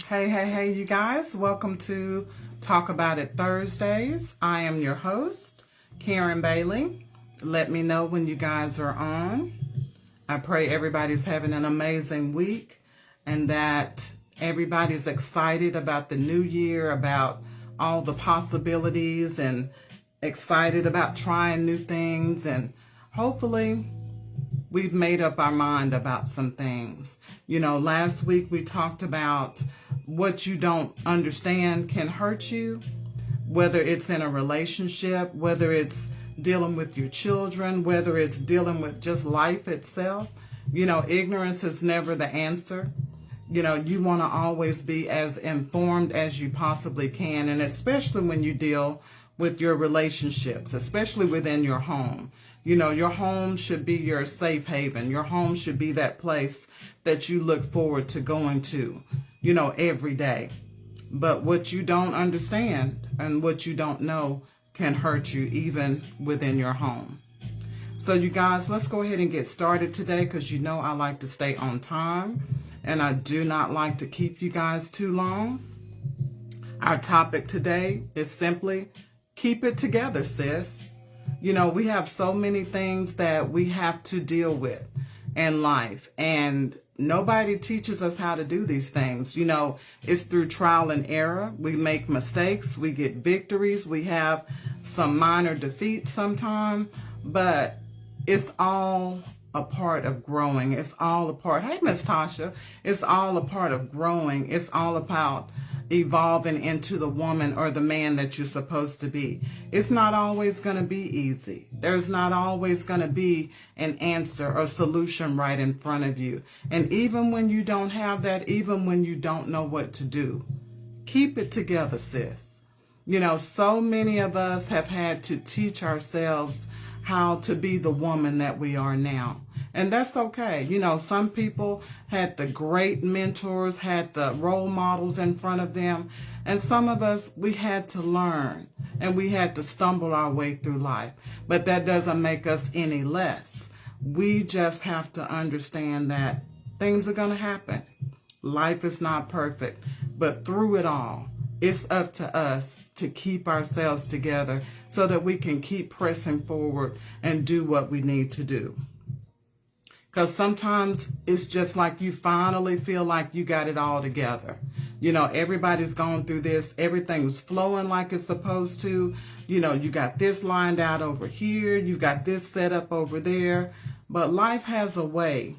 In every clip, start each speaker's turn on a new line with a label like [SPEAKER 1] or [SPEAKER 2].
[SPEAKER 1] Hey, you guys. Welcome to Talk About It Thursdays. I am your host, Karen Bailey. Let me know when you guys are on. I pray everybody's having an amazing week and that everybody's excited about the new year, about all the possibilities, and excited about trying new things. And hopefully we've made up our mind about some things. Last week we talked about what you don't understand can hurt you, whether it's in a relationship, whether it's dealing with your children, whether it's dealing with just life itself. Ignorance is never the answer. You want to always be as informed as you possibly can, and especially when you deal with your relationships, especially within your home. Your home should be your safe haven. Your home should be that place that you look forward to going to, every day. But what you don't understand and what you don't know can hurt you even within your home. So you guys, let's go ahead and get started today because I like to stay on time and I do not like to keep you guys too long. Our topic today is simply keep it together, sis. We have so many things that we have to deal with in life, and nobody teaches us how to do these things. It's through trial and error. We make mistakes, we get victories, we have some minor defeats sometimes, but it's all a part of growing. It's all a part. Hey, Miss Tasha. It's all a part of growing. It's all about evolving into the woman or the man that you're supposed to be. It's not always going to be easy. There's not always going to be an answer or solution right in front of you. And even when you don't have that, even when you don't know what to do, keep it together, sis. So many of us have had to teach ourselves how to be the woman that we are now. And that's okay. Some people had the great mentors, had the role models in front of them. And some of us, we had to learn and we had to stumble our way through life. But that doesn't make us any less. We just have to understand that things are going to happen. Life is not perfect. But through it all, it's up to us to keep ourselves together so that we can keep pressing forward and do what we need to do. Because sometimes it's just like you finally feel like you got it all together. Everybody's gone through this. Everything's flowing like it's supposed to. You got this lined out over here. You got this set up over there. But life has a way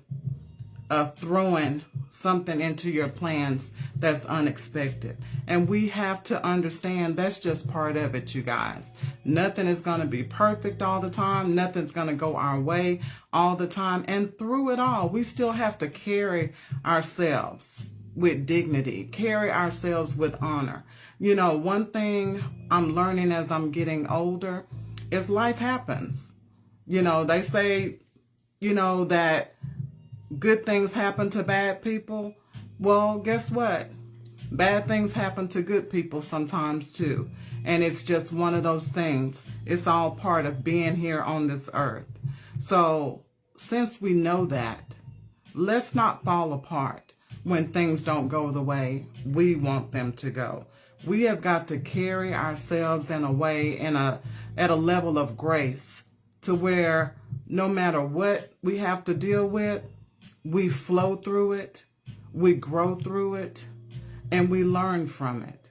[SPEAKER 1] of throwing something into your plans that's unexpected. And we have to understand that's just part of it, you guys. Nothing is going to be perfect all the time. Nothing's going to go our way all the time. And through it all, we still have to carry ourselves with dignity, carry ourselves with honor. One thing I'm learning as I'm getting older is life happens. They say, that good things happen to bad people. Well, guess what? Bad things happen to good people sometimes too. And it's just one of those things. It's all part of being here on this earth. So since we know that, let's not fall apart when things don't go the way we want them to go. We have got to carry ourselves in a way, at a level of grace to where no matter what we have to deal with, we flow through it, we grow through it, and we learn from it.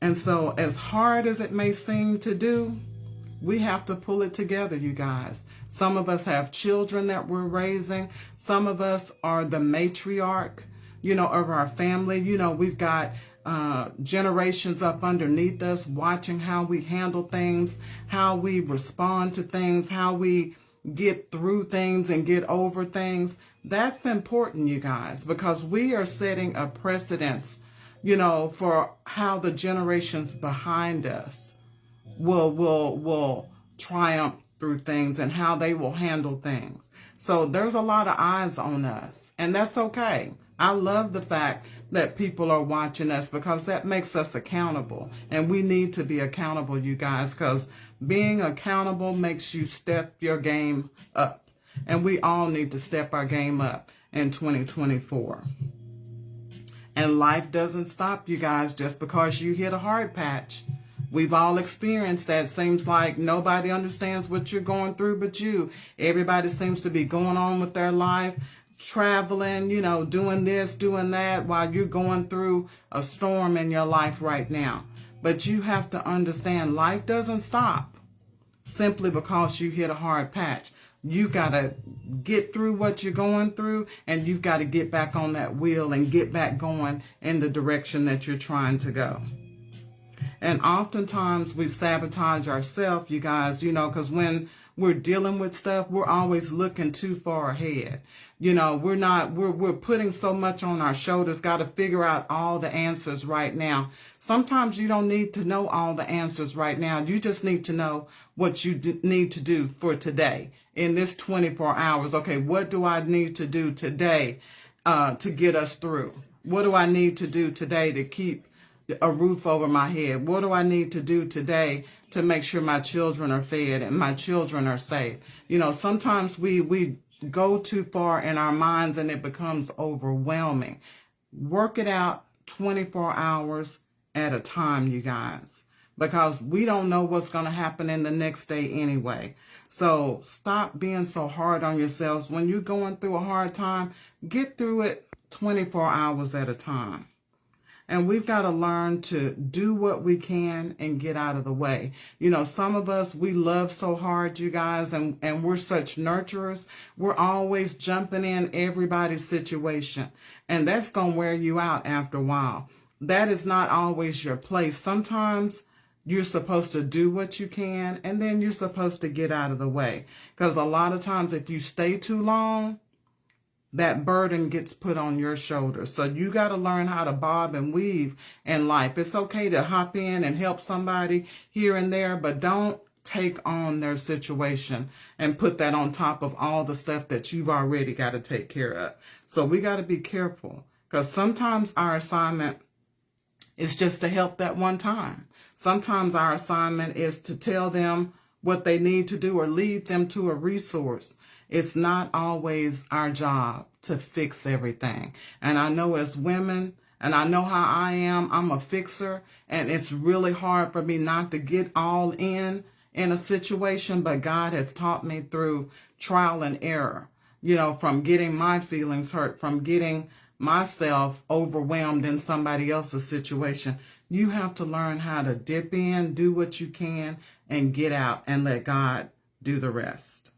[SPEAKER 1] And so as hard as it may seem to do, we have to pull it together, you guys. Some of us have children that we're raising. Some of us are the matriarch, of our family. We've got generations up underneath us watching how we handle things, how we respond to things, how we get through things and get over things. That's important, you guys, because we are setting a precedence, for how the generations behind us will triumph through things and how they will handle things. So there's a lot of eyes on us, and that's okay. I love the fact that people are watching us because that makes us accountable, and we need to be accountable, you guys, because being accountable makes you step your game up, and we all need to step our game up in 2024. And life doesn't stop, you guys, just because you hit a hard patch. We've all experienced that. Seems like nobody understands what you're going through but you. Everybody seems to be going on with their life, traveling, doing this, doing that, while you're going through a storm in your life right now. But you have to understand life doesn't stop simply because you hit a hard patch. You got to get through what you're going through, and you've got to get back on that wheel and get back going in the direction that you're trying to go. And oftentimes we sabotage ourselves, you guys, because when we're dealing with stuff, we're always looking too far ahead. We're putting so much on our shoulders, got to figure out all the answers right now. Sometimes you don't need to know all the answers right now. You just need to know what you need to do for today in this 24 hours. Okay, what do I need to do today to get us through? What do I need to do today to keep a roof over my head? What do I need to do today to make sure my children are fed and my children are safe? Sometimes we go too far in our minds and it becomes overwhelming. Work it out 24 hours at a time, you guys, because we don't know what's going to happen in the next day anyway. So stop being so hard on yourselves. When you're going through a hard time, get through it 24 hours at a time. And we've got to learn to do what we can and get out of the way. Some of us, we love so hard, you guys, and we're such nurturers. We're always jumping in everybody's situation. And that's going to wear you out after a while. That is not always your place. Sometimes you're supposed to do what you can, and then you're supposed to get out of the way. Because a lot of times if you stay too long, that burden gets put on your shoulders. So you got to learn how to bob and weave in life. It's okay to hop in and help somebody here and there, but don't take on their situation and put that on top of all the stuff that you've already got to take care of. So we got to be careful, because sometimes our assignment is just to help that one time. Sometimes our assignment is to tell them what they need to do or lead them to a resource. It's not always our job to fix everything. And I know as women, and I know how I am, I'm a fixer, and it's really hard for me not to get all in a situation, but God has taught me through trial and error, from getting my feelings hurt, from getting myself overwhelmed in somebody else's situation. You have to learn how to dip in, do what you can, and get out and let God do the rest.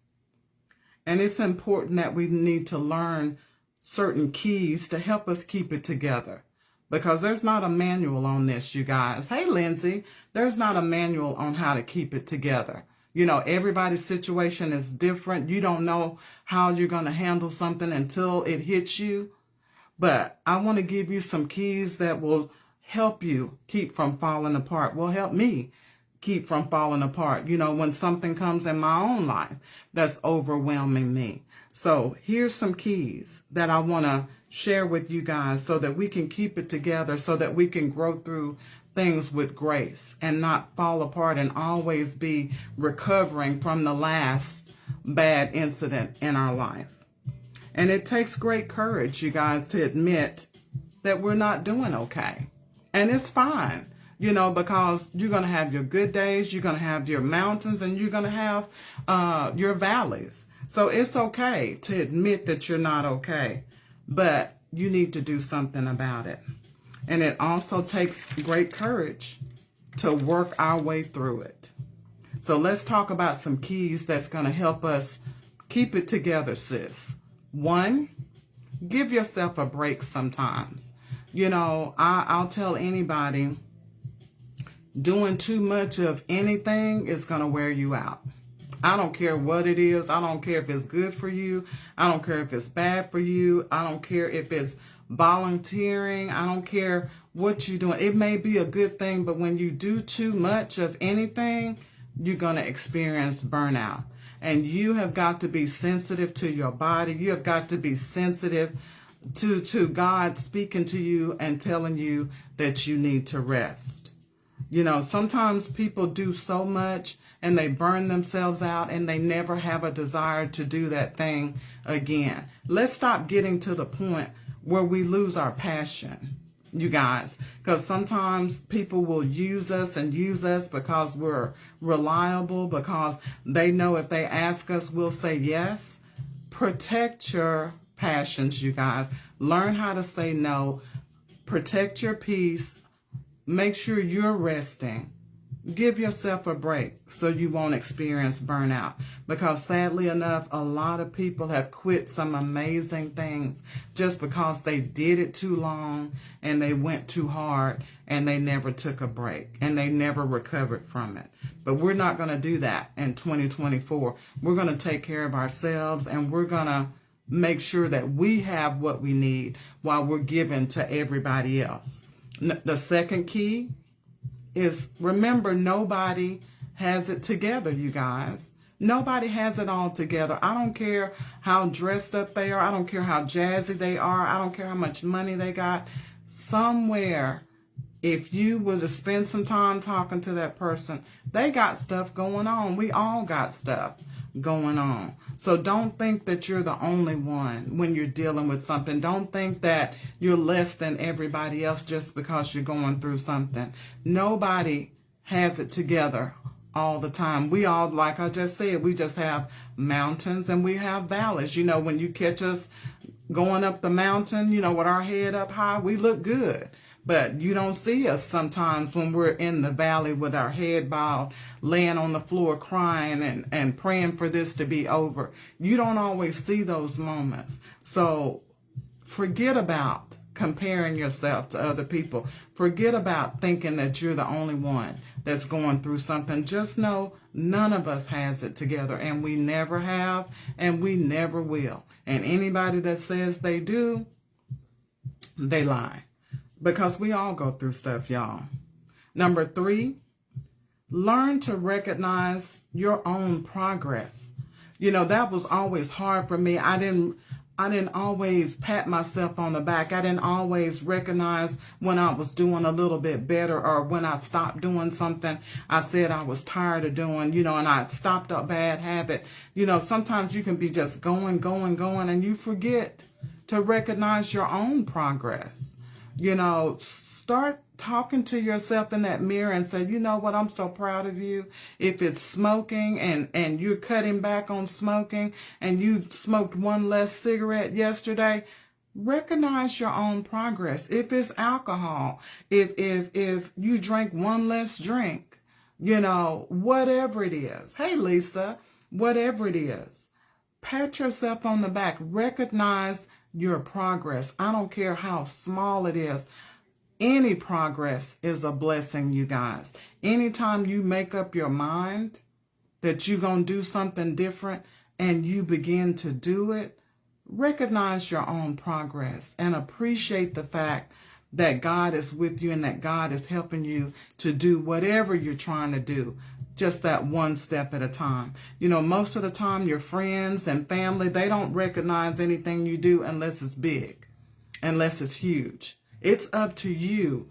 [SPEAKER 1] And it's important that we need to learn certain keys to help us keep it together, because there's not a manual on this, you guys. Hey, Lindsay, there's not a manual on how to keep it together. Everybody's situation is different. You don't know how you're going to handle something until it hits you. But I want to give you some keys that will help you keep from falling apart, will help me keep from falling apart, when something comes in my own life that's overwhelming me. So here's some keys that I want to share with you guys so that we can keep it together, so that we can grow through things with grace and not fall apart and always be recovering from the last bad incident in our life. And it takes great courage, you guys, to admit that we're not doing okay. And it's fine. Because you're going to have your good days, you're going to have your mountains, and you're going to have your valleys. So it's okay to admit that you're not okay, but you need to do something about it. And it also takes great courage to work our way through it. So let's talk about some keys that's going to help us keep it together, sis. 1, give yourself a break sometimes. I'll tell anybody, doing too much of anything is going to wear you out. I don't care what it is. I don't care if it's good for you. I don't care if it's bad for you. I don't care if it's volunteering. I don't care what you're doing. It may be a good thing, but when you do too much of anything, you're going to experience burnout. And you have got to be sensitive to your body. You have got to be sensitive to God speaking to you and telling you that you need to rest. Sometimes people do so much and they burn themselves out and they never have a desire to do that thing again. Let's stop getting to the point where we lose our passion. you guys, because sometimes people will use us because we're reliable, because they know if they ask us, we'll say yes. Protect your passions, you guys. Learn how to say no. Protect your peace. Make sure you're resting. Give yourself a break so you won't experience burnout. Because sadly enough, a lot of people have quit some amazing things just because they did it too long and they went too hard and they never took a break and they never recovered from it. But we're not going to do that in 2024. We're going to take care of ourselves, and we're going to make sure that we have what we need while we're giving to everybody else. The second key is, remember, nobody has it together, you guys. Nobody has it all together. I don't care how dressed up they are. I don't care how jazzy they are. I don't care how much money they got. Somewhere, if you were to spend some time talking to that person, they got stuff going on. We all got stuff going on. So don't think that you're the only one when you're dealing with something. Don't think that you're less than everybody else just because you're going through something. Nobody has it together all the time. We all, like I just said, we just have mountains and we have valleys. You know, when you catch us going up the mountain, you know, with our head up high, we look good. But you don't see us sometimes when we're in the valley with our head bowed, laying on the floor crying and praying for this to be over. You don't always see those moments. So forget about comparing yourself to other people. Forget about thinking that you're the only one that's going through something. Just know none of us has it together, and we never have, and we never will. And anybody that says they do, they lie. Because we all go through stuff, y'all. Number 3, learn to recognize your own progress. You know, that was always hard for me. I didn't always pat myself on the back. I didn't always recognize when I was doing a little bit better, or when I stopped doing something I said I was tired of doing, you know, and I stopped a bad habit. You know, sometimes you can be just going, and you forget to recognize your own progress. You know, start talking to yourself in that mirror and say, you know what, I'm so proud of you. If it's smoking and you're cutting back on smoking and you smoked one less cigarette yesterday, recognize your own progress. If it's alcohol, if you drank one less drink, you know, whatever it is. Hey, Lisa, whatever it is, pat yourself on the back. Recognize your progress. I don't care how small it is. Any progress is a blessing, you guys. Anytime you make up your mind that you're going to do something different and you begin to do it, recognize your own progress and appreciate the fact that God is with you and that God is helping you to do whatever you're trying to do. Just that one step at a time. You know, most of the time your friends and family, they don't recognize anything you do unless it's big, unless it's huge. It's up to you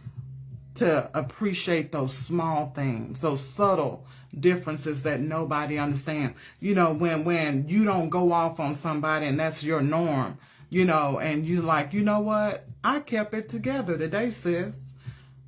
[SPEAKER 1] to appreciate those small things, those subtle differences that nobody understands. You know, when you don't go off on somebody and that's your norm, you know, and you like, you know what? I kept it together today, sis.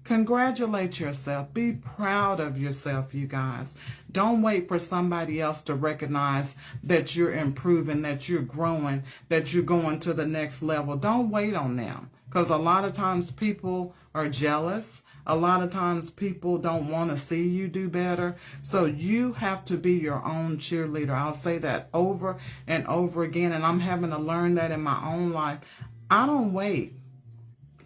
[SPEAKER 1] Congratulate yourself. Be proud of yourself, you guys. Don't wait for somebody else to recognize that you're improving, that you're growing, that you're going to the next level. Don't wait on them, because a lot of times people are jealous. A lot of times people don't want to see you do better. So you have to be your own cheerleader. I'll say that over and over again, and I'm having to learn that in my own life. I don't wait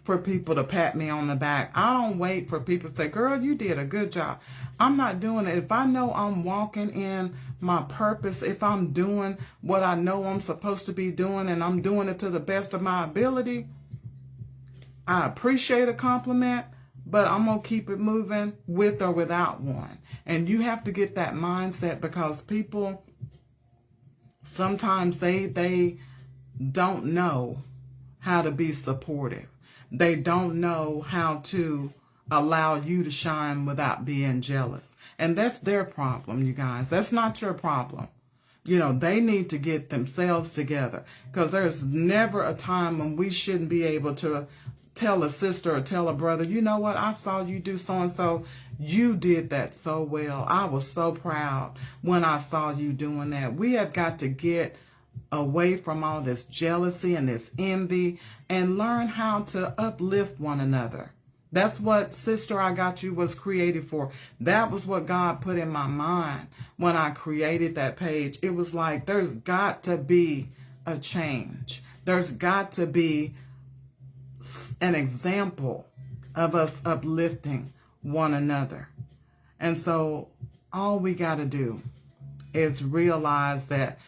[SPEAKER 1] for people to pat me on the back. I don't wait for people to say, girl, you did a good job. I'm not doing it. If I know I'm walking in my purpose, if I'm doing what I know I'm supposed to be doing and I'm doing it to the best of my ability, I appreciate a compliment, but I'm going to keep it moving with or without one. And you have to get that mindset, because people, sometimes they don't know how to be supportive. They don't know how to allow you to shine without being jealous. And that's their problem, you guys. That's not your problem. You know, they need to get themselves together, because there's never a time when we shouldn't be able to tell a sister or tell a brother, you know what, I saw you do so and so. You did that so well. I was so proud when I saw you doing that. We have got to get away from all this jealousy and this envy and learn how to uplift one another. That's what Sister I Got You was created for. That was what God put in my mind when I created that page. It was like, there's got to be a change. There's got to be an example of us uplifting one another. And so all we got to do is realize that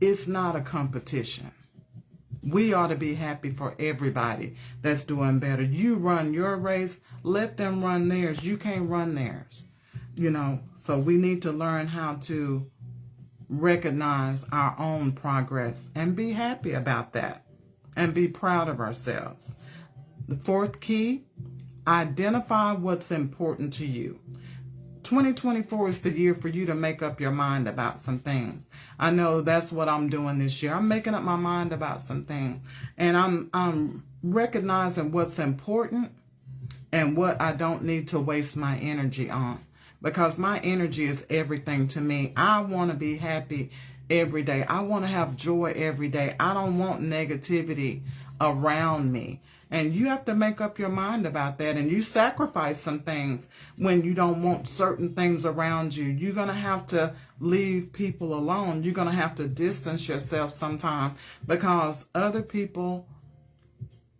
[SPEAKER 1] it's not a competition. We ought to be happy for everybody that's doing better. You run your race, let them run theirs. You can't run theirs. So we need to learn how to recognize our own progress and be happy about that and be proud of ourselves. The fourth key, identify what's important to you. 2024 is the year for you to make up your mind about some things. I know that's what I'm doing this year. I'm making up my mind about some things. And I'm recognizing what's important and what I don't need to waste my energy on. Because my energy is everything to me. I want to be happy every day. I want to have joy every day. I don't want negativity around me. And you have to make up your mind about that. And you sacrifice some things when you don't want certain things around you. You're going to have to leave people alone. You're going to have to distance yourself sometimes because other people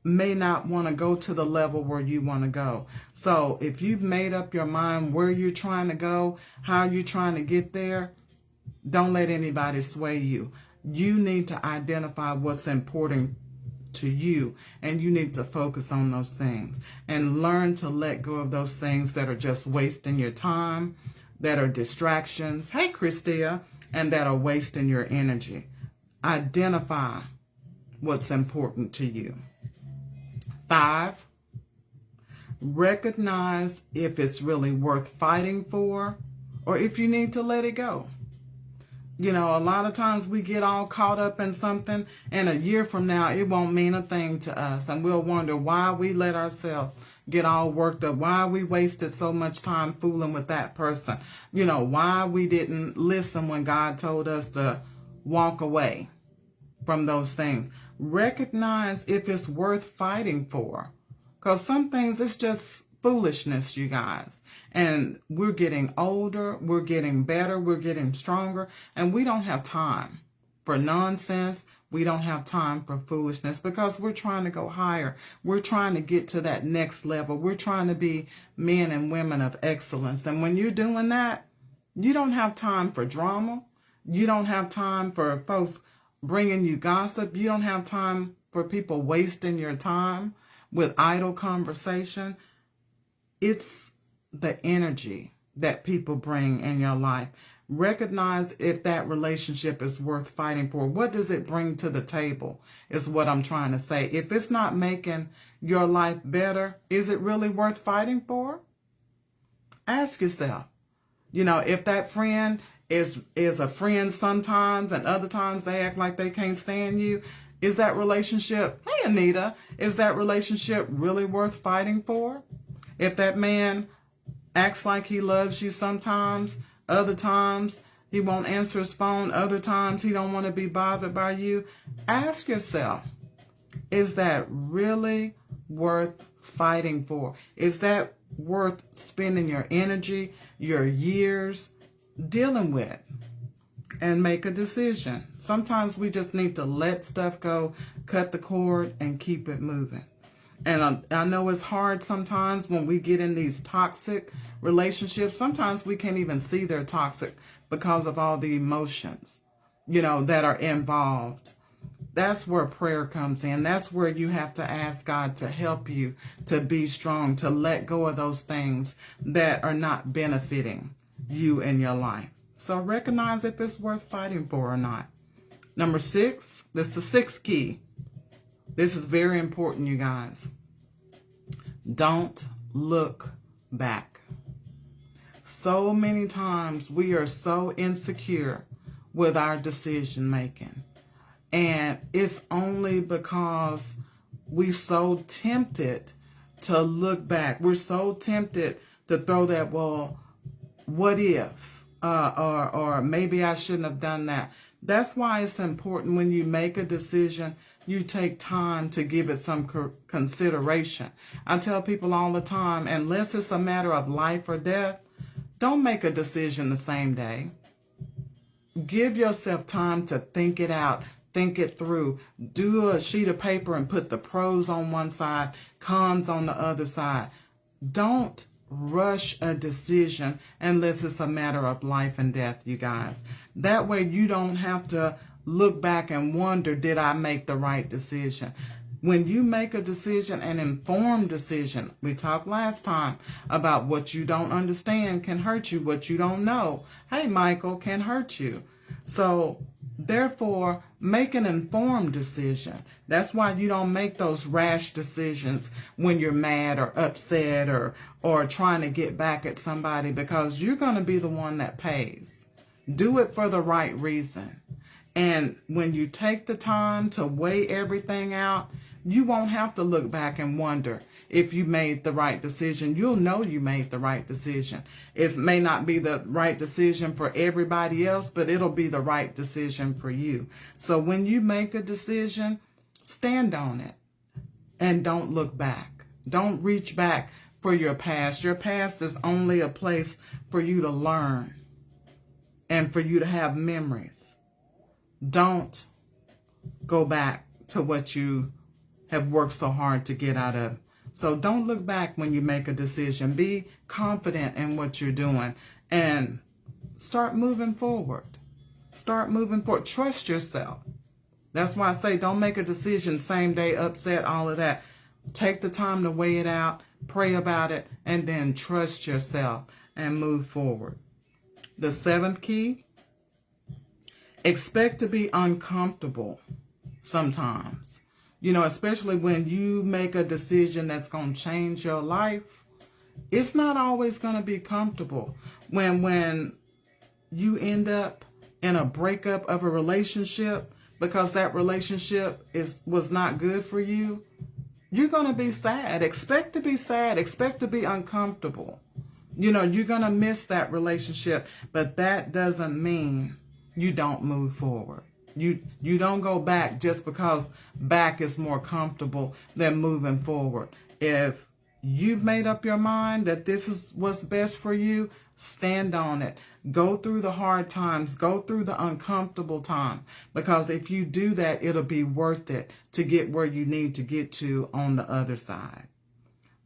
[SPEAKER 1] may not want to go to the level where you want to go. So if you've made up your mind where you're trying to go, how you're trying to get there, don't let anybody sway you. You need to identify what's important to you, and you need to focus on those things and learn to let go of those things that are just wasting your time, that are distractions, hey Christia, and that are wasting your energy. Identify what's important to you. 5, recognize if it's really worth fighting for or if you need to let it go. A lot of times we get all caught up in something, and a year from now, it won't mean a thing to us. And we'll wonder why we let ourselves get all worked up, why we wasted so much time fooling with that person, why we didn't listen when God told us to walk away from those things. Recognize if it's worth fighting for. Because some things, it's just foolishness, you guys. And we're getting older, we're getting better, we're getting stronger, and we don't have time for nonsense. We don't have time for foolishness because we're trying to go higher. We're trying to get to that next level. We're trying to be men and women of excellence. And when you're doing that, you don't have time for drama. You don't have time for folks bringing you gossip. You don't have time for people wasting your time with idle conversation. It's the energy that people bring in your life. Recognize if that relationship is worth fighting for. What does it bring to the table is what I'm trying to say. If it's not making your life better, is it really worth fighting for? Ask yourself. If that friend is a friend sometimes and other times they act like they can't stand you, is that relationship, hey Anita, is that relationship really worth fighting for? If that man acts like he loves you sometimes, other times he won't answer his phone, other times he don't want to be bothered by you, ask yourself, is that really worth fighting for? Is that worth spending your energy, your years dealing with? And make a decision. Sometimes we just need to let stuff go, cut the cord, and keep it moving. And I know it's hard sometimes when we get in these toxic relationships. Sometimes we can't even see they're toxic because of all the emotions, that are involved. That's where prayer comes in. That's where you have to ask God to help you to be strong, to let go of those things that are not benefiting you in your life. So recognize if it's worth fighting for or not. Number 6, this is the 6th key. This is very important, you guys. Don't look back. So many times we are so insecure with our decision making. And it's only because we're so tempted to look back. We're so tempted to throw that, well, what if? Or maybe I shouldn't have done that. That's why it's important when you make a decision, you take time to give it some consideration. I tell people all the time, unless it's a matter of life or death, don't make a decision the same day. Give yourself time to think it out, think it through. Do a sheet of paper and put the pros on one side, cons on the other side. Don't rush a decision unless it's a matter of life and death, you guys. That way you don't have to look back and wonder, did I make the right decision? When you make a decision, an informed decision, we talked last time about what you don't understand can hurt you, what you don't know, hey Michael, can hurt you. So therefore, make an informed decision. That's why you don't make those rash decisions when you're mad or upset or trying to get back at somebody, because you're going to be the one that pays. Do it for the right reason. And when you take the time to weigh everything out, you won't have to look back and wonder if you made the right decision. You'll know you made the right decision. It may not be the right decision for everybody else, but it'll be the right decision for you. So when you make a decision, stand on it and don't look back. Don't reach back for your past. Your past is only a place for you to learn and for you to have memories. Don't go back to what you have worked so hard to get out of. So don't look back when you make a decision. Be confident in what you're doing and start moving forward. Start moving forward. Trust yourself. That's why I say don't make a decision same day, upset, all of that. Take the time to weigh it out, pray about it, and then trust yourself and move forward. The seventh key, expect to be uncomfortable sometimes. You know, especially when you make a decision that's going to change your life, it's not always going to be comfortable. When you end up in a breakup of a relationship because that relationship was not good for you, you're going to be sad. Expect to be sad. Expect to be uncomfortable. You know, you're going to miss that relationship, but that doesn't mean you don't move forward. You don't go back just because back is more comfortable than moving forward. If you've made up your mind that this is what's best for you, stand on it. Go through the hard times. Go through the uncomfortable time. Because if you do that, it'll be worth it to get where you need to get to on the other side.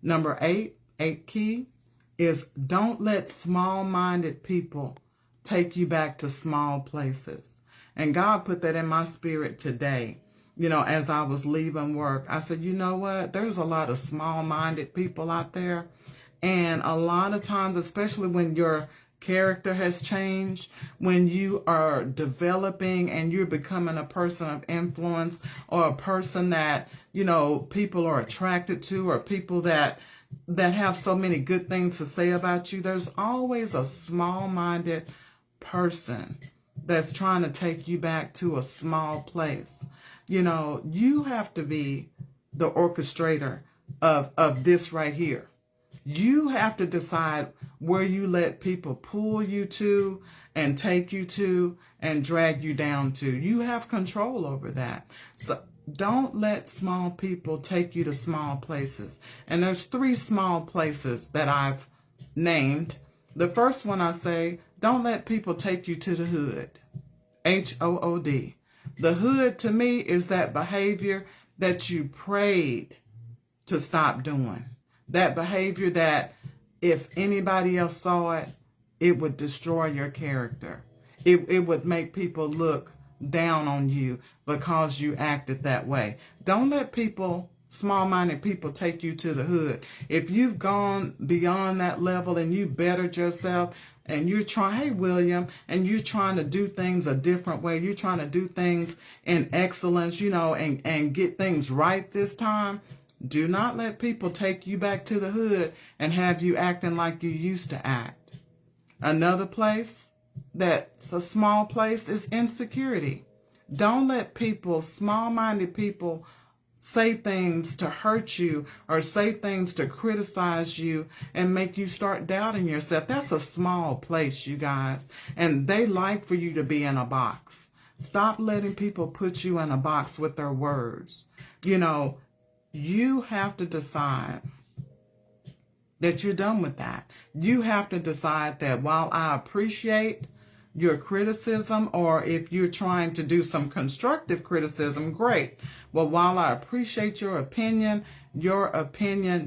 [SPEAKER 1] Number 8 key is don't let small-minded people take you back to small places. And God put that in my spirit today. You know, as I was leaving work, I said, you know what? There's a lot of small-minded people out there. And a lot of times, especially when your character has changed, when you are developing and you're becoming a person of influence or a person that, you know, people are attracted to, or people that have so many good things to say about you, there's always a small-minded person that's trying to take you back to a small place. You know, you have to be the orchestrator of this right here. You have to decide where you let people pull you to and take you to and drag you down to. You have control over that. So don't let small people take you to small places. And there's 3 small places that I've named. The first one I say, don't let people take you to the hood. H-O-O-D. The hood to me is that behavior that you prayed to stop doing. That behavior that if anybody else saw it, it would destroy your character. It would make people look down on you because you acted that way. Don't let people, small-minded people, take you to the hood. If you've gone beyond that level and you bettered yourself and you're trying, hey William, and you're trying to do things a different way, you're trying to do things in excellence, you know, and get things right this time, do not let people take you back to the hood and have you acting like you used to act. Another place that's a small place is insecurity. Don't let people, small-minded people, say things to hurt you or say things to criticize you and make you start doubting yourself. That's a small place, you guys. And they like for you to be in a box. Stop letting people put you in a box with their words. You know, you have to decide that you're done with that. You have to decide that while I appreciate your criticism, or if you're trying to do some constructive criticism, great. But while I appreciate your opinion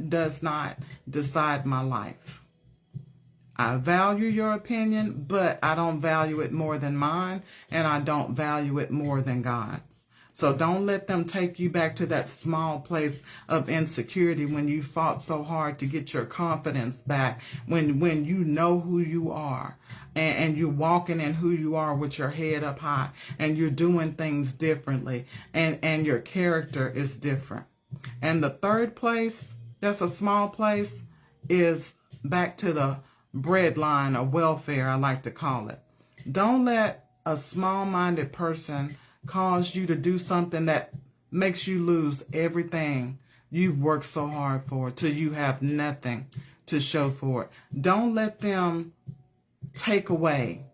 [SPEAKER 1] does not decide my life. I value your opinion, but I don't value it more than mine, and I don't value it more than God's. So don't let them take you back to that small place of insecurity when you fought so hard to get your confidence back, when you know who you are and you're walking in who you are with your head up high and you're doing things differently and your character is different. And the third place, that's a small place, is back to the bread line or welfare, I like to call it. Don't let a small-minded person cause you to do something that makes you lose everything you've worked so hard for till you have nothing to show for it. Don't let them take away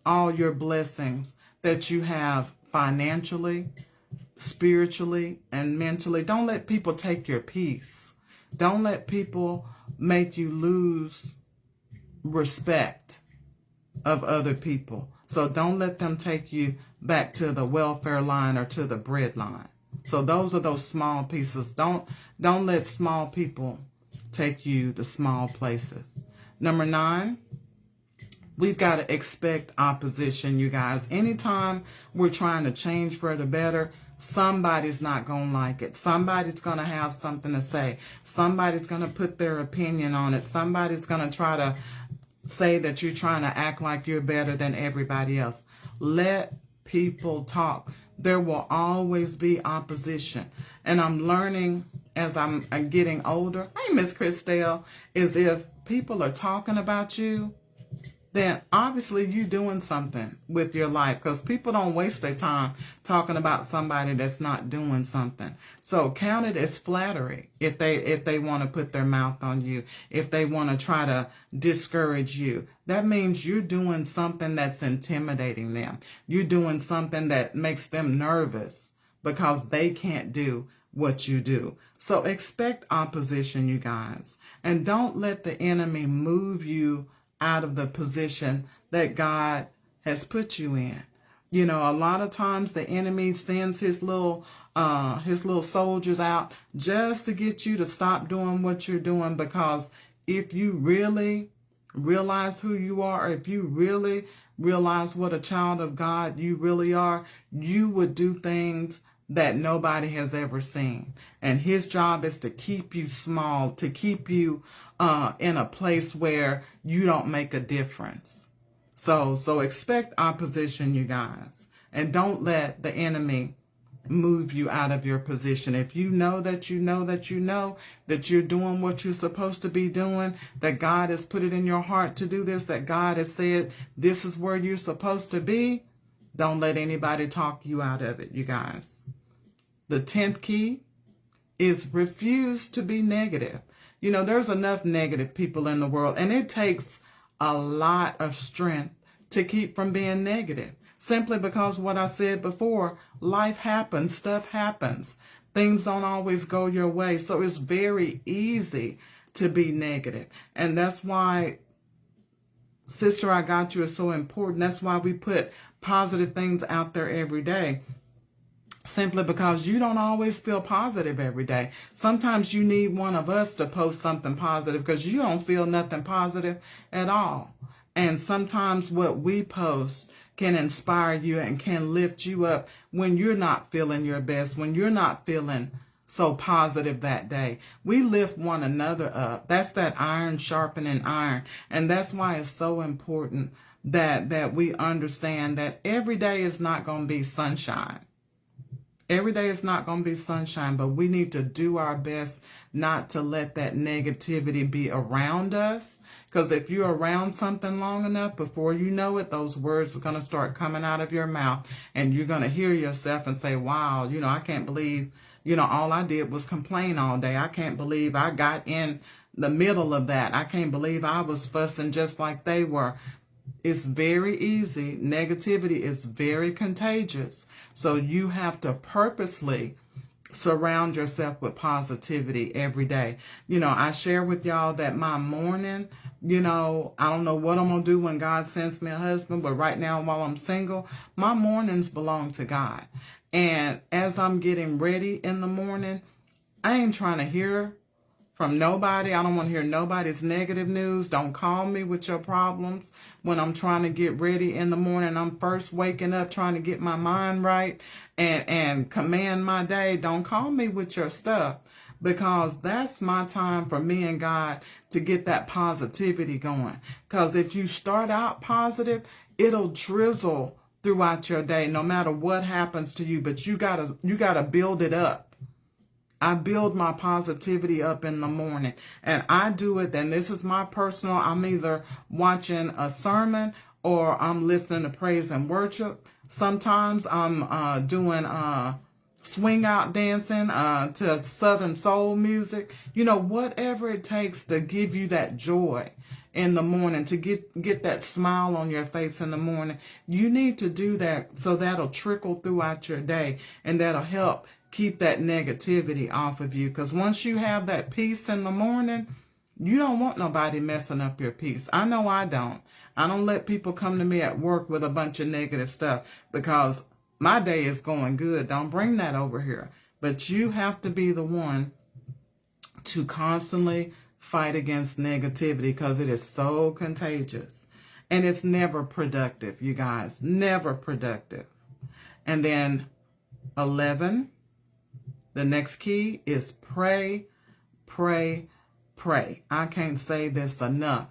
[SPEAKER 1] all your blessings that you have financially, spiritually, and mentally. Don't let people take your peace. Don't let people make you lose respect of other people. So don't let them take you back to the welfare line or to the bread line. So those are those small pieces. Don't let small people take you to small places. Number 9, we've got to expect opposition, you guys. Anytime we're trying to change for the better, somebody's not going to like it. Somebody's going to have something to say. Somebody's going to put their opinion on it. Somebody's going to try to say that you're trying to act like you're better than everybody else. Let people talk. There will always be opposition. And I'm learning as I'm getting older, hey, Miss Christelle, is if people are talking about you, then obviously you're doing something with your life, because people don't waste their time talking about somebody that's not doing something. So count it as flattery if they want to put their mouth on you, if they want to try to discourage you. That means you're doing something that's intimidating them. You're doing something that makes them nervous because they can't do what you do. So expect opposition, you guys, and don't let the enemy move you out of the position that God has put you in. You know, a lot of times the enemy sends his little soldiers out just to get you to stop doing what you're doing, because if you really realize who you are, if you really realize what a child of God you really are, you would do things that nobody has ever seen. And his job is to keep you small, to keep you in a place where you don't make a difference. So expect opposition, you guys, and don't let the enemy move you out of your position. If you know that you know that you know that you're doing what you're supposed to be doing, that God has put it in your heart to do this, that God has said this is where you're supposed to be, don't let anybody talk you out of it, you guys. The 10th key is refuse to be negative. You know, there's enough negative people in the world, and it takes a lot of strength to keep from being negative. Simply because what I said before, life happens, stuff happens. Things don't always go your way. So it's very easy to be negative. And that's why Sister I Got You is so important. That's why we put positive things out there every day. Simply because you don't always feel positive every day. Sometimes you need one of us to post something positive because you don't feel nothing positive at all. And sometimes what we post can inspire you and can lift you up when you're not feeling your best, when you're not feeling so positive that day. We lift one another up. That's that iron sharpening iron. And that's why it's so important that we understand that every day is not going to be sunshine. Every day is not going to be sunshine, but we need to do our best not to let that negativity be around us. Because if you're around something long enough, before you know it, those words are going to start coming out of your mouth, and you're going to hear yourself and say, wow, you know, I can't believe all I did was complain all day. I can't believe I got in the middle of that. I can't believe I was fussing just like they were. It's very easy. Negativity is very contagious. So you have to purposely surround yourself with positivity every day. I share with y'all that my morning, I don't know what I'm going to do when God sends me a husband, but right now while I'm single, my mornings belong to God. And as I'm getting ready in the morning, I ain't trying to hear from nobody. I don't want to hear nobody's negative news. Don't call me with your problems when I'm trying to get ready in the morning. I'm first waking up trying to get my mind right and command my day. Don't call me with your stuff, because that's my time for me and God to get that positivity going. Because if you start out positive, it'll drizzle throughout your day no matter what happens to you. But you gotta build it up. I build my positivity up in the morning, and I do it. And this is my personal, I'm either watching a sermon or I'm listening to praise and worship. Sometimes I'm doing swing out dancing to Southern soul music, whatever it takes to give you that joy in the morning, to get that smile on your face in the morning. You need to do that, so that'll trickle throughout your day, and that'll help keep that negativity off of you. Because once you have that peace in the morning, you don't want nobody messing up your peace. I know I don't. I don't let people come to me at work with a bunch of negative stuff, because my day is going good. Don't bring that over here. But you have to be the one to constantly fight against negativity, because it is so contagious. And it's never productive, you guys. Never productive. And then 11, the next key is pray, pray, pray. I can't say this enough.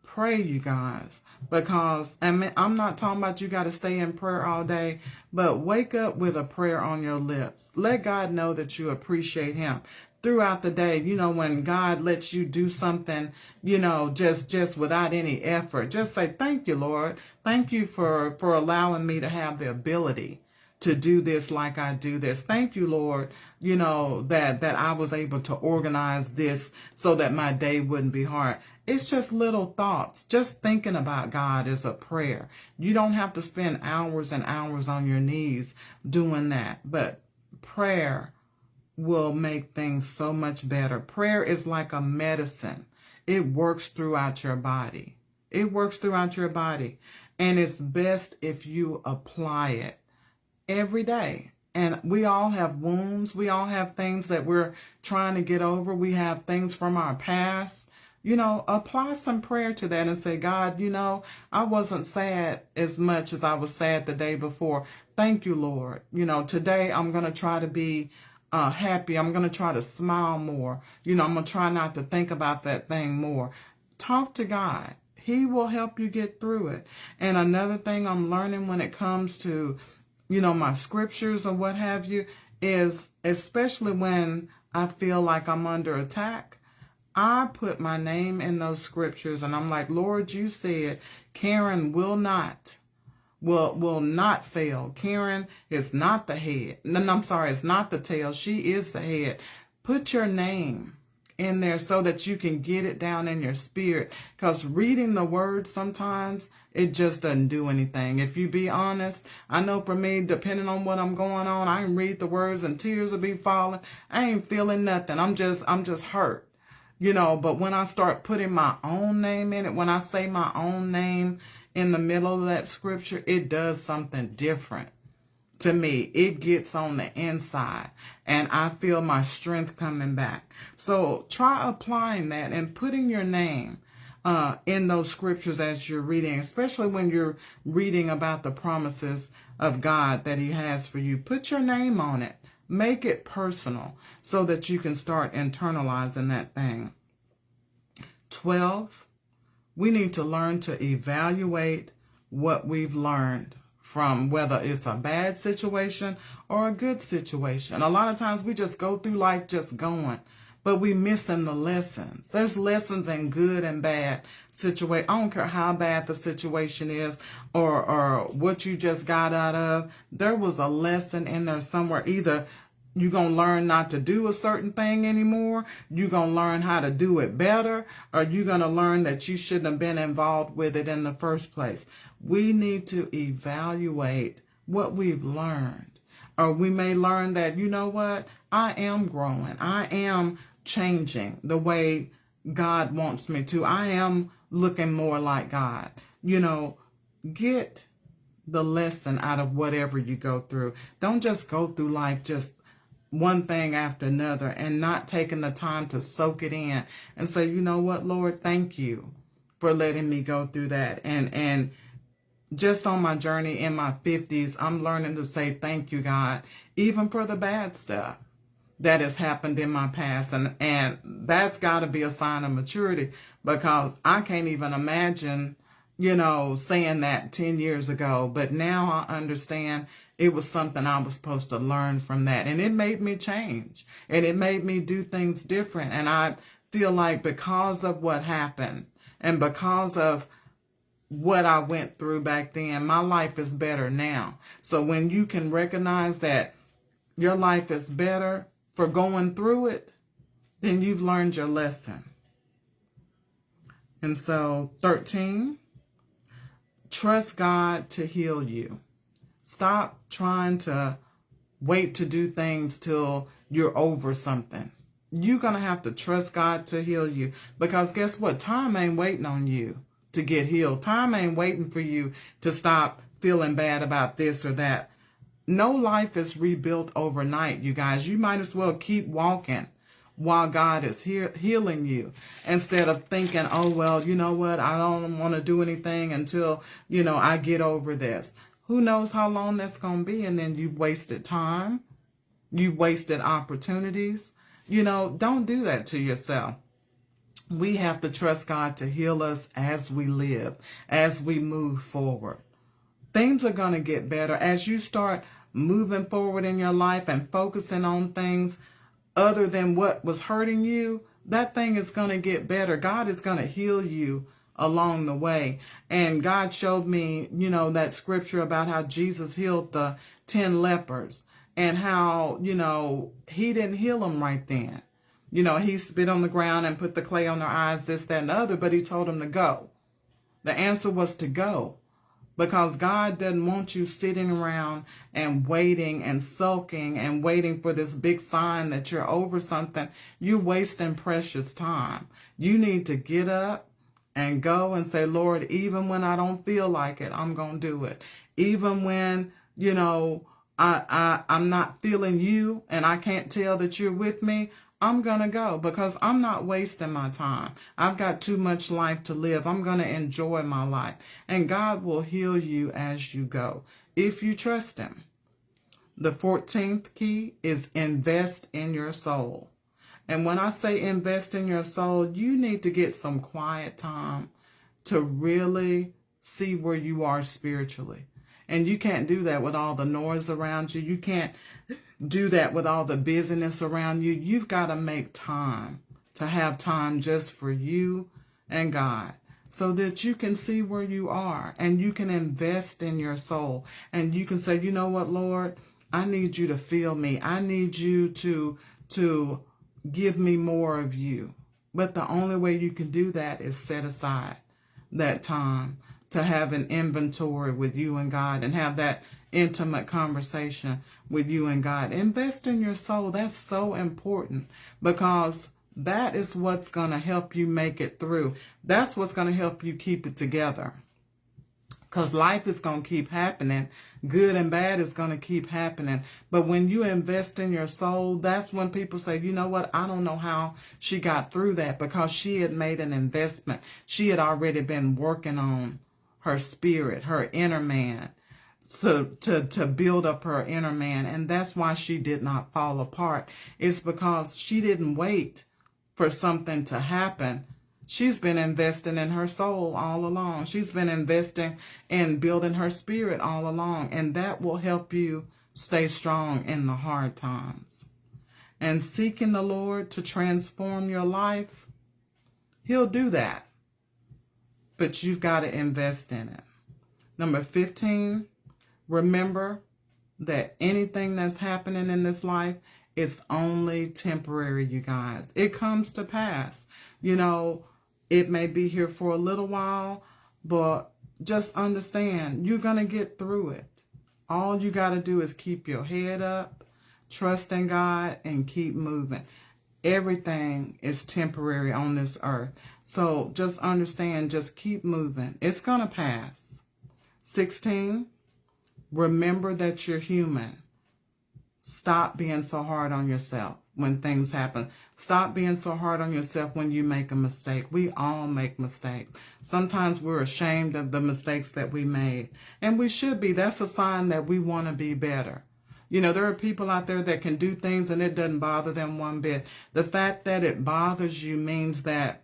[SPEAKER 1] Pray, you guys, because I'm not talking about you got to stay in prayer all day, but wake up with a prayer on your lips. Let God know that you appreciate him throughout the day. When God lets you do something, just without any effort, just say, thank you, Lord. Thank you for allowing me to have the ability to do this like I do this. Thank you, Lord, that I was able to organize this so that my day wouldn't be hard. It's just little thoughts. Just thinking about God is a prayer. You don't have to spend hours and hours on your knees doing that. But prayer will make things so much better. Prayer is like a medicine. It works throughout your body. It works throughout your body. And it's best if you apply it every day. And we all have wounds. We all have things that we're trying to get over. We have things from our past. Apply some prayer to that and say, God, I wasn't sad as much as I was sad the day before. Thank you, Lord. Today I'm going to try to be happy. I'm going to try to smile more. I'm going to try not to think about that thing more. Talk to God. He will help you get through it. And another thing I'm learning when it comes to my scriptures or what have you, is especially when I feel like I'm under attack, I put my name in those scriptures and I'm like, Lord, you said Karen will not fail. Karen is not the head. No, I'm sorry, it's not the tail. She is the head. Put your name in there so that you can get it down in your spirit, because reading the word sometimes it just doesn't do anything. If you be honest, I know for me, depending on what I'm going on, I can read the words and tears will be falling. I ain't feeling nothing. I'm just hurt, but when I start putting my own name in it, when I say my own name in the middle of that scripture, it does something different to me. It gets on the inside and I feel my strength coming back. So try applying that and putting your name in those scriptures as you're reading, especially when you're reading about the promises of God that he has for you. Put your name on it. Make it personal so that you can start internalizing that thing. 12, we need to learn to evaluate what we've learned from whether it's a bad situation or a good situation. A lot of times we just go through life just going, but we missing the lessons. There's lessons in good and bad situation. I don't care how bad the situation is or what you just got out of. There was a lesson in there somewhere. Either You're going to learn not to do a certain thing anymore. You're going to learn how to do it better. Or you're going to learn that you shouldn't have been involved with it in the first place. We need to evaluate what we've learned. Or we may learn that, you know what, I am growing. I am changing the way God wants me to. I am looking more like God. You know, get the lesson out of whatever you go through. Don't just go through life just one thing after another and not taking the time to soak it in and say, you know what, Lord, thank you for letting me go through that. And just on my journey in my 50s, I'm learning to say thank you, God, even for the bad stuff that has happened in my past. And that's got to be a sign of maturity, because I can't even imagine, you know, saying that 10 years ago. But now I understand it was something I was supposed to learn from that. And it made me change. And it made me do things different. And I feel like because of what happened and because of what I went through back then, my life is better now. So when you can recognize that your life is better for going through it, then you've learned your lesson. And so 13, trust God to heal you. Stop trying to wait to do things till you're over something. You're going to have to trust God to heal you, because guess what? Time ain't waiting on you to get healed. Time ain't waiting for you to stop feeling bad about this or that. No life is rebuilt overnight, you guys. You might as well keep walking while God is healing you, instead of thinking, oh, well, you know what? I don't want to do anything until, you know, I get over this. Who knows how long that's going to be? And then you've wasted time. You've wasted opportunities. You know, don't do that to yourself. We have to trust God to heal us as we live, as we move forward. Things are going to get better as you start moving forward in your life and focusing on things other than what was hurting you. That thing is going to get better. God is going to heal you along the way. And God showed me, you know, that scripture about how Jesus healed the 10 lepers and how, you know, he didn't heal them right then. You know, he spit on the ground and put the clay on their eyes, this, that, and the other, but he told them to go. The answer was to go, because God doesn't want you sitting around and waiting and sulking and waiting for this big sign that you're over something. You're wasting precious time. You need to get up and go and say, Lord, even when I don't feel like it, I'm going to do it. Even when, you know, I'm not feeling you and I can't tell that you're with me, I'm going to go, because I'm not wasting my time. I've got too much life to live. I'm going to enjoy my life. And God will heal you as you go, if you trust him. The 14th key is invest in your soul. And when I say invest in your soul, you need to get some quiet time to really see where you are spiritually. And you can't do that with all the noise around you. You can't do that with all the busyness around you. You've got to make time to have time just for you and God, so that you can see where you are and you can invest in your soul. And you can say, you know what, Lord, I need you to feel me. I need you to give me more of you. But the only way you can do that is set aside that time to have an inventory with you and God and have that intimate conversation with you and God. Invest in your soul. That's so important, because that is what's going to help you make it through. That's what's going to help you keep it together, because life is going to keep happening. Good and bad is going to keep happening. But when you invest in your soul, that's when people say, you know what, I don't know how she got through that, because she had made an investment. She had already been working on her spirit, her inner man, to build up her inner man. And that's why she did not fall apart. It's because she didn't wait for something to happen. She's been investing in her soul all along. She's been investing in building her spirit all along. And that will help you stay strong in the hard times. And seeking the Lord to transform your life, he'll do that. But you've got to invest in it. Number 15, remember that anything that's happening in this life It's only temporary, you guys. It comes to pass. You know, it may be here for a little while, but just understand you're going to get through it. All you got to do is keep your head up, trust in God, and keep moving. Everything is temporary on this earth. So just understand, just keep moving. It's going to pass. 16, remember that you're human. Stop being so hard on yourself when things happen. Stop being so hard on yourself when you make a mistake. We all make mistakes. Sometimes we're ashamed of the mistakes that we made. And we should be. That's a sign that we want to be better. You know, there are people out there that can do things and it doesn't bother them one bit. The fact that it bothers you means that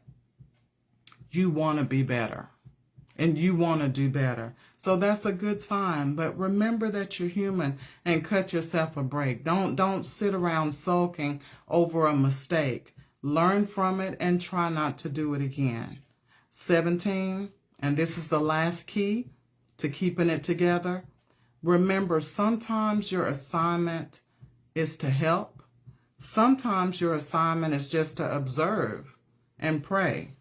[SPEAKER 1] you want to be better and you want to do better. So that's a good sign. But remember that you're human and cut yourself a break. Don't sit around sulking over a mistake. Learn from it and try not to do it again. 17, and this is the last key to keeping it together. Remember, sometimes your assignment is to help. Sometimes your assignment is just to observe and pray.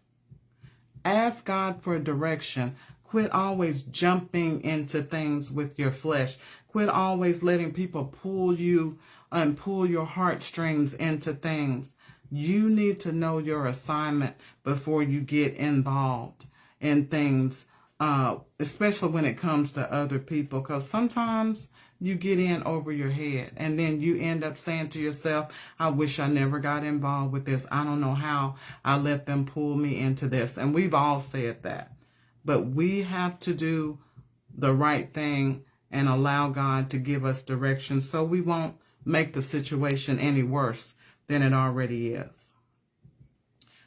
[SPEAKER 1] Ask God for direction. Quit always jumping into things with your flesh. Quit always letting people pull you and pull your heartstrings into things. You need to know your assignment before you get involved in things, especially when it comes to other people, because sometimes you get in over your head and then you end up saying to yourself, I wish I never got involved with this. I don't know how I let them pull me into this. And we've all said that. But we have to do the right thing and allow God to give us direction so we won't make the situation any worse than it already is.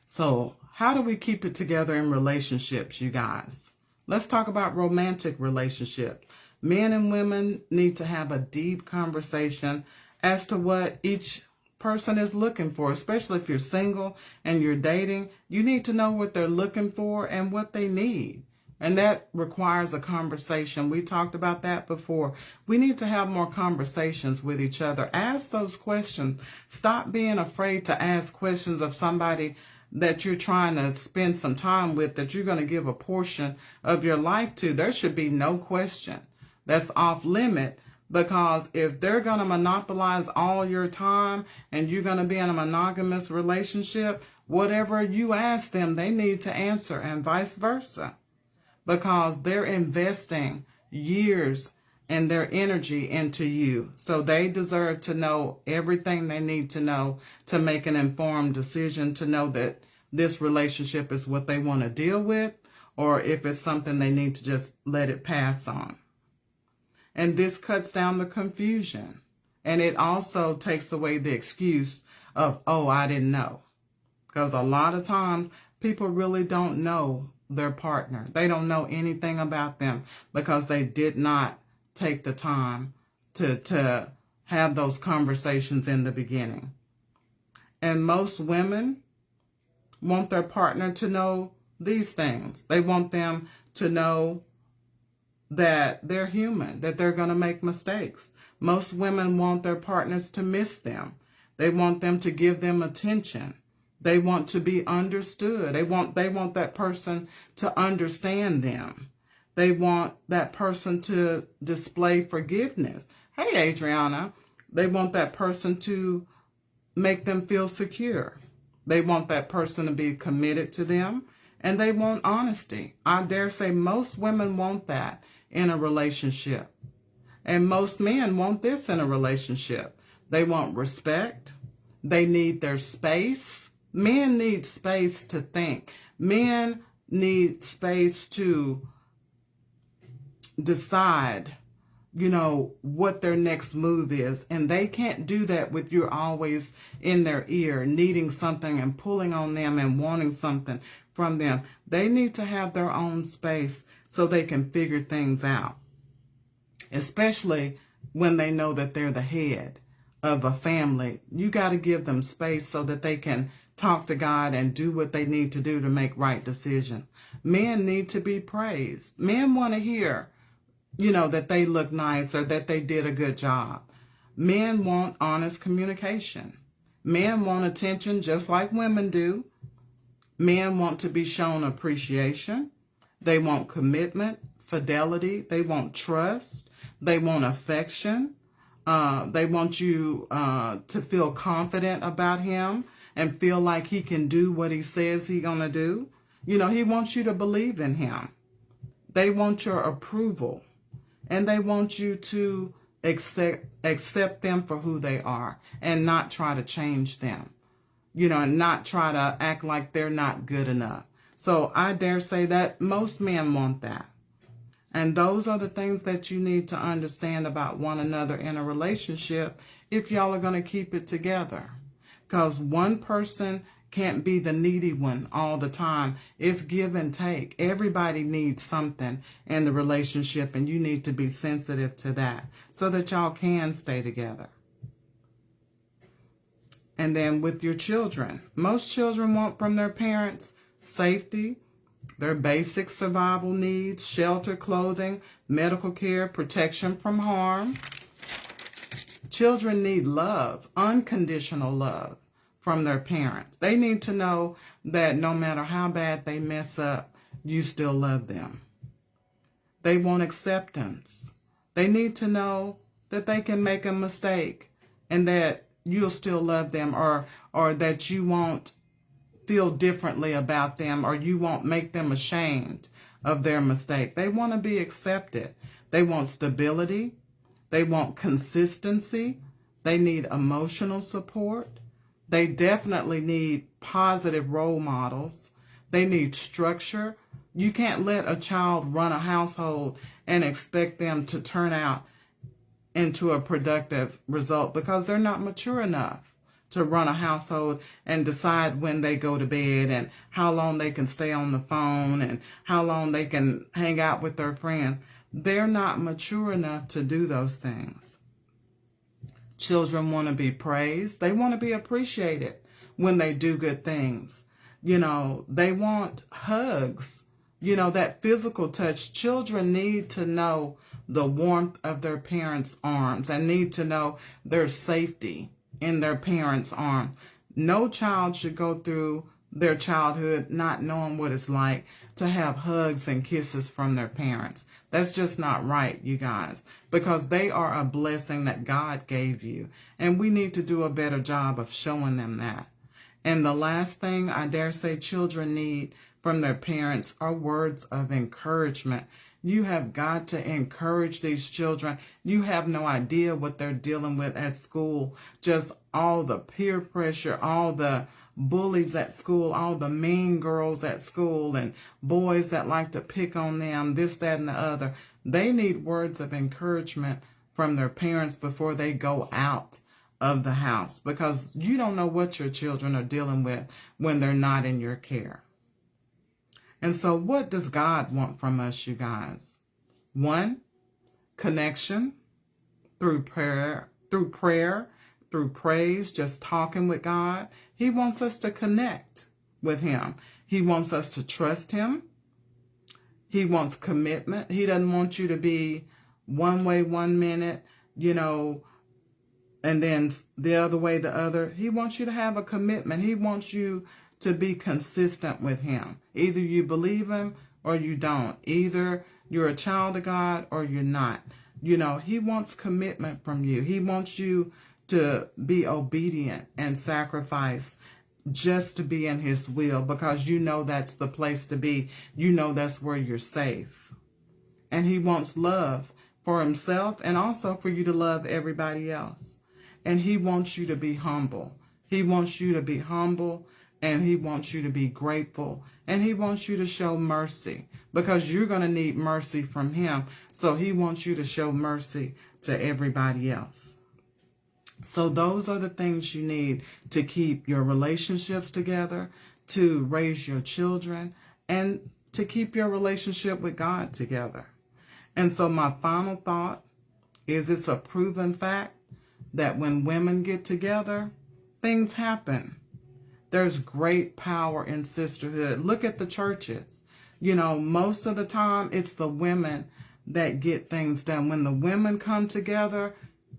[SPEAKER 1] So how do we keep it together in relationships, you guys? Let's talk about romantic relationships. Men and women need to have a deep conversation as to what each person is looking for, especially if you're single and you're dating. You need to know what they're looking for and what they need. And that requires a conversation. We talked about that before. We need to have more conversations with each other. Ask those questions. Stop being afraid to ask questions of somebody that you're trying to spend some time with, that you're going to give a portion of your life to. There should be no question that's off limit, because if they're going to monopolize all your time and you're going to be in a monogamous relationship, whatever you ask them, they need to answer, and vice versa, because they're investing years and their energy into you. So they deserve to know everything they need to know to make an informed decision, to know that this relationship is what they want to deal with, or if it's something they need to just let it pass on. And this cuts down the confusion. And it also takes away the excuse of, oh, I didn't know. Because a lot of times people really don't know their partner. They don't know anything about them because they did not take the time to have those conversations in the beginning. And most women want their partner to know these things. They want them to know that they're human, that they're going to make mistakes. Most women want their partners to miss them. They want them to give them attention. They want to be understood. They want that person to understand them. They want that person to display forgiveness. Hey, Adriana. They want that person to make them feel secure. They want that person to be committed to them. And they want honesty. I dare say most women want that in a relationship. And most men want this in a relationship. They want respect. They need their space. Men need space to think. Men need space to decide, what their next move is. And they can't do that with you always in their ear, needing something and pulling on them and wanting something from them. They need to have their own space so they can figure things out, especially when they know that they're the head of a family. You got to give them space so that they can talk to God and do what they need to do to make right decisions. Men need to be praised. Men want to hear, that they look nice or that they did a good job. Men want honest communication. Men want attention just like women do. Men want to be shown appreciation. They want commitment, fidelity. They want trust. They want affection. They want you to feel confident about him and feel like he can do what he says he's going to do. You know, he wants you to believe in him. They want your approval. And they want you to accept them for who they are and not try to change them. You know, and not try to act like they're not good enough. So I dare say that most men want that. And those are the things that you need to understand about one another in a relationship if y'all are going to keep it together. Because one person can't be the needy one all the time. It's give and take. Everybody needs something in the relationship, and you need to be sensitive to that so that y'all can stay together. And then with your children, most children want from their parents safety, their basic survival needs, shelter, clothing, medical care, protection from harm. Children need love, unconditional love from their parents. They need to know that no matter how bad they mess up, you still love them. They want acceptance. They need to know that they can make a mistake and that you'll still love them, or that you won't feel differently about them, or you won't make them ashamed of their mistake. They want to be accepted. They want stability. They want consistency. They need emotional support. They definitely need positive role models. They need structure. You can't let a child run a household and expect them to turn out into a productive result because they're not mature enough to run a household and decide when they go to bed and how long they can stay on the phone and how long they can hang out with their friends. They're not mature enough to do those things. Children want to be praised. They want to be appreciated when they do good things. You know, they want hugs. You know, that physical touch. Children need to know the warmth of their parents' arms and need to know their safety in their parents' arms. No child should go through their childhood not knowing what it's like to have hugs and kisses from their parents. That's just not right, you guys, because they are a blessing that God gave you, and we need to do a better job of showing them that. And the last thing I dare say children need from their parents are words of encouragement. You have got to encourage these children. You have no idea what they're dealing with at school. Just all the peer pressure, all the bullies at school, all the mean girls at school, and boys that like to pick on them, this, that, and the other. They need words of encouragement from their parents before they go out of the house, because you don't know what your children are dealing with when they're not in your care. And so what does God want from us, you guys? 1, connection through prayer, through praise, just talking with God. He wants us to connect with him. He wants us to trust him. He wants commitment. He doesn't want you to be one way 1 minute, you know, and then the other way the other. He wants you to have a commitment. He wants you to be consistent with him. Either you believe him or you don't. Either you're a child of God or you're not. You know, he wants commitment from you. He wants you to be obedient and sacrifice just to be in his will, because you know that's the place to be. You know that's where you're safe. And he wants love for himself and also for you to love everybody else. And he wants you to be humble. He wants you to be humble, and he wants you to be grateful, and he wants you to show mercy, because you're going to need mercy from him. So he wants you to show mercy to everybody else. So those are the things you need to keep your relationships together, to raise your children, and to keep your relationship with God together. And so my final thought is, it's a proven fact that when women get together, things happen. There's great power in sisterhood. Look at the churches. You know, most of the time it's the women that get things done. When the women come together,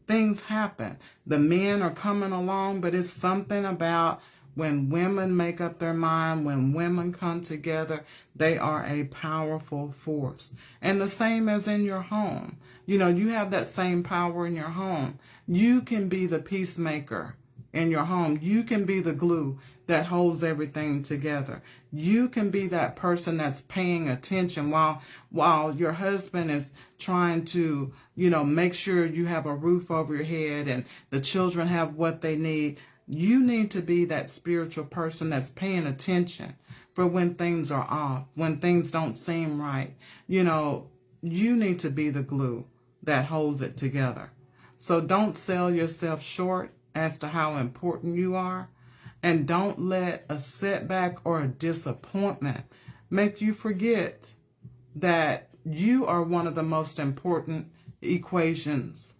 [SPEAKER 1] things happen. The men are coming along, but it's something about when women make up their mind, when women come together, they are a powerful force. And the same as in your home. You know, you have that same power in your home. You can be the peacemaker in your home. You can be the glue that holds everything together. You can be that person that's paying attention while your husband is trying to, you know, make sure you have a roof over your head and the children have what they need. You need to be that spiritual person that's paying attention for when things are off, when things don't seem right. You know, you need to be the glue that holds it together. So don't sell yourself short as to how important you are. And don't let a setback or a disappointment make you forget that you are one of the most important equations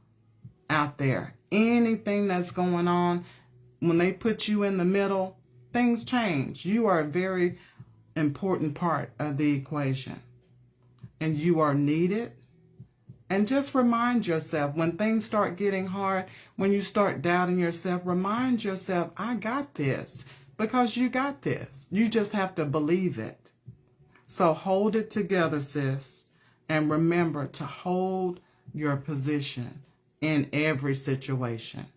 [SPEAKER 1] out there. Anything that's going on, when they put you in the middle, things change. You are a very important part of the equation. And you are needed. And just remind yourself, when things start getting hard, when you start doubting yourself, remind yourself, I got this, because you got this. You just have to believe it. So hold it together, sis, and remember to hold your position in every situation.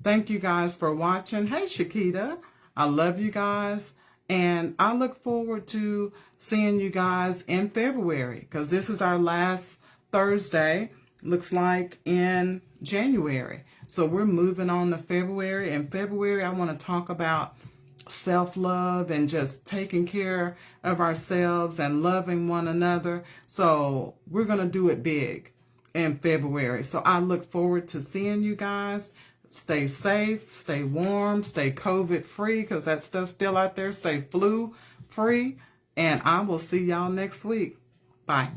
[SPEAKER 1] Thank you guys for watching. Hey, Shakita, I love you guys. And I look forward to seeing you guys in February, because this is our last Thursday, looks like, in January. So we're moving on to February. In February, I want to talk about self-love and just taking care of ourselves and loving one another. So we're going to do it big in February. So I look forward to seeing you guys. Stay safe, stay warm, stay COVID-free, because that stuff's still out there. Stay flu-free. And I will see y'all next week. Bye.